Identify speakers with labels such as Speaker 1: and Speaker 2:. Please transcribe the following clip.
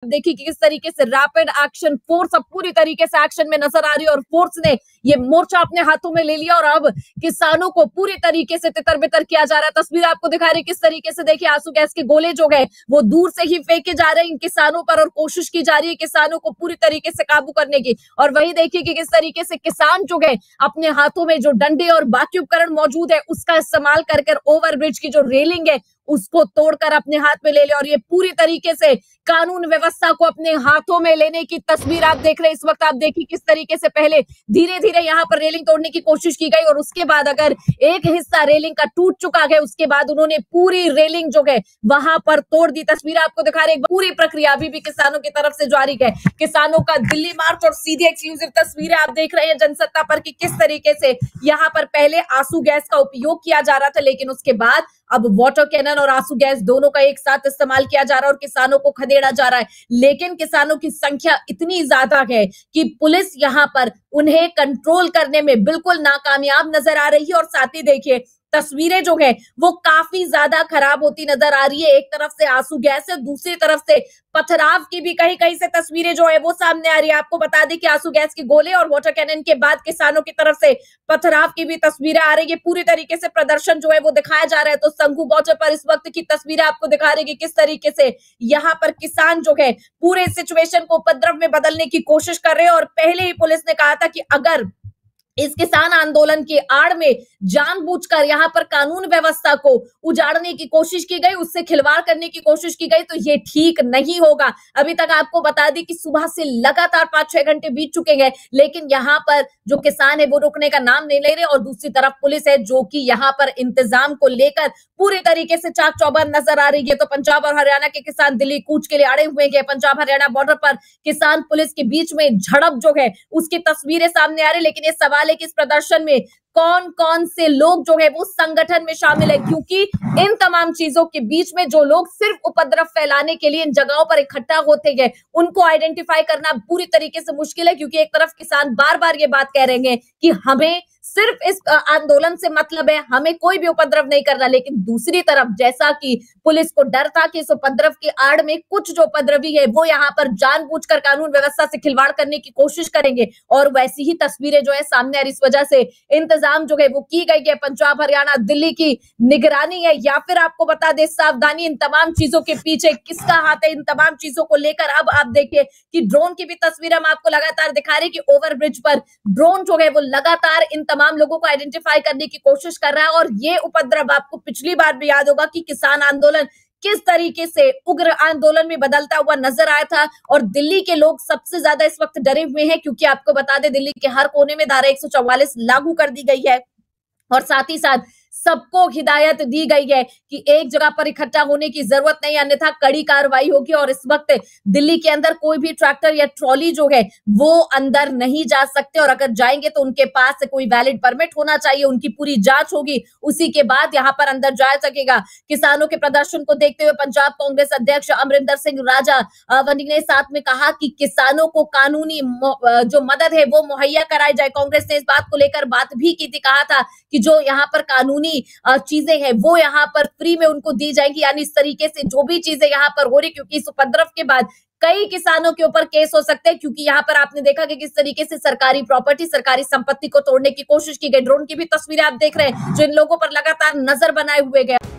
Speaker 1: देखिए कि किस तरीके से रैपिड एक्शन फोर्स अब पूरी तरीके से एक्शन में नजर आ रही है और फोर्स ने ये मोर्चा अपने हाथों में ले लिया और अब किसानों को पूरी तरीके से तितर बितर किया जा रहा है। तस्वीर आपको दिखा रही है किस तरीके से, देखिए आंसू गैस के गोले जो है वो दूर से ही फेंके जा रहे हैं इन किसानों पर और कोशिश की जा रही है किसानों को पूरी तरीके से काबू करने की। और वही देखिए कि किस तरीके से किसान जो है अपने हाथों में जो डंडे और बाकी उपकरण मौजूद है उसका इस्तेमाल कर ओवरब्रिज की जो रेलिंग है उसको तोड़कर अपने हाथ में ले ले और ये पूरी तरीके से कानून व्यवस्था को अपने हाथों में लेने की तस्वीर आप देख रहे हैं इस वक्त। आप देखिए किस तरीके से पहले धीरे धीरे यहाँ पर रेलिंग तोड़ने की कोशिश की गई और उसके बाद अगर एक हिस्सा रेलिंग का टूट चुका है उसके बाद उन्होंने पूरी रेलिंग जो है वहां पर तोड़ दी। तस्वीर आपको दिखा रहे पूरी प्रक्रिया अभी भी किसानों की तरफ से जारी है। किसानों का दिल्ली मार्च और सीधी एक्सक्लूसिव तस्वीरें आप देख रहे हैं जनसत्ता पर कि किस तरीके से यहाँ पर पहले आंसू गैस का उपयोग किया जा रहा था लेकिन उसके बाद अब वाटर कैनन और आंसू गैस दोनों का एक साथ इस्तेमाल किया जा रहा है और किसानों को खदेड़ा जा रहा है। लेकिन किसानों की संख्या इतनी ज्यादा है कि पुलिस यहाँ पर उन्हें कंट्रोल करने में बिल्कुल नाकामयाब नजर आ रही है और साथ ही देखिए तस्वीरें जो है वो काफी ज्यादा खराब होती नजर आ रही है। एक तरफ से आंसू गैस है, दूसरी तरफ से पथराव की भी कहीं कहीं से तस्वीरें जो है वो सामने आ रही है। आपको बता दें कि आंसू गैस के गोले और वाटर कैनन के बाद किसानों की तरफ से पथराव की भी तस्वीरें आ रही है। पूरी तरीके से प्रदर्शन जो है वो दिखाया जा रहा है। तो संघू बॉर्डर पर इस वक्त की तस्वीरें आपको दिखा रही है किस तरीके से यहाँ पर किसान जो है पूरे सिचुएशन को उपद्रव में बदलने की कोशिश कर रहे हैं और पहले ही पुलिस ने कहा था कि अगर इस किसान आंदोलन की आड़ में जानबूझकर यहाँ पर कानून व्यवस्था को उजाड़ने की कोशिश की गई, उससे खिलवाड़ करने की कोशिश की गई तो ये ठीक नहीं होगा। अभी तक आपको बता दी कि सुबह से लगातार 5-6 घंटे बीत चुके हैं लेकिन यहाँ पर जो किसान है वो रुकने का नाम नहीं ले रहे और दूसरी तरफ पुलिस है जो कि यहाँ पर इंतजाम को लेकर पूरी तरीके से चाक चौबंद नजर आ रही है। तो पंजाब और हरियाणा के किसान दिल्ली कूच के लिए अड़े हुए हैं। पंजाब हरियाणा बॉर्डर पर किसान पुलिस के बीच में झड़प जो है उसकी तस्वीरें सामने आ रही, लेकिन ये सवाल है कि इस प्रदर्शन में कौन कौन से लोग जो है वो संगठन में शामिल है, क्योंकि इन तमाम चीजों के बीच में जो लोग सिर्फ उपद्रव फैलाने के लिए इन जगहों पर इकट्ठा होते हैं उनको आइडेंटिफाई करना पूरी तरीके से मुश्किल है। क्योंकि एक तरफ किसान बार बार ये बात कह रहे हैं कि हमें सिर्फ इस आंदोलन से मतलब है, हमें कोई भी उपद्रव नहीं करना, लेकिन दूसरी तरफ जैसा कि पुलिस को डर था कि इस उपद्रव की आड़ में कुछ जो उपद्रवी है वो यहाँ पर जानबूझकर कानून व्यवस्था से खिलवाड़ करने की कोशिश करेंगे और वैसी ही तस्वीरें जो है सामने आ रही। इस वजह से इंतजाम जो है वो की गई है। पंजाब हरियाणा दिल्ली की निगरानी है या फिर आपको बता दे सावधानी, इन तमाम चीजों के पीछे किसका हाथ है इन तमाम चीजों को लेकर। अब आप देखिए कि ड्रोन की भी तस्वीर हम आपको लगातार दिखा रहे हैं कि ओवरब्रिज पर ड्रोन जो है वो लगातार इन तमाम लोगों को आइडेंटिफाई करने की कोशिश कर रहा है। और ये उपद्रव आपको पिछली बार भी याद होगा कि किसान आंदोलन किस तरीके से उग्र आंदोलन में बदलता हुआ नजर आया था और दिल्ली के लोग सबसे ज्यादा इस वक्त डरे हुए हैं क्योंकि आपको बता दें दिल्ली के हर कोने में धारा 144 लागू कर दी गई है और साथ ही साथ सबको हिदायत दी गई है कि एक जगह पर इकट्ठा होने की जरूरत नहीं, अन्यथा कड़ी कार्रवाई होगी। और इस वक्त दिल्ली के अंदर कोई भी ट्रैक्टर या ट्रॉली जो है वो अंदर नहीं जा सकते और अगर जाएंगे तो उनके पास से कोई वैलिड परमिट होना चाहिए, उनकी पूरी जांच होगी, उसी के बाद यहाँ पर अंदर जाया सकेगा। किसानों के प्रदर्शन को देखते हुए पंजाब कांग्रेस अध्यक्ष अमरिंदर सिंह राजा वनी ने साथ में कहा कि किसानों को कानूनी जो मदद है वो मुहैया कराई जाए। कांग्रेस ने इस बात को लेकर बात भी की थी, कहा था कि जो यहाँ पर कानूनी चीजें हैं वो यहाँ पर फ्री में उनको दी जाएगी, यानी इस तरीके से जो भी चीजें यहाँ पर हो रही, क्योंकि इस उपद्रव के बाद कई किसानों के ऊपर केस हो सकते हैं क्योंकि यहाँ पर आपने देखा कि किस तरीके से सरकारी प्रॉपर्टी, सरकारी संपत्ति को तोड़ने की कोशिश की गई। ड्रोन की भी तस्वीरें आप देख रहे हैं जो इन लोगों पर लगातार नजर बनाए हुए गए।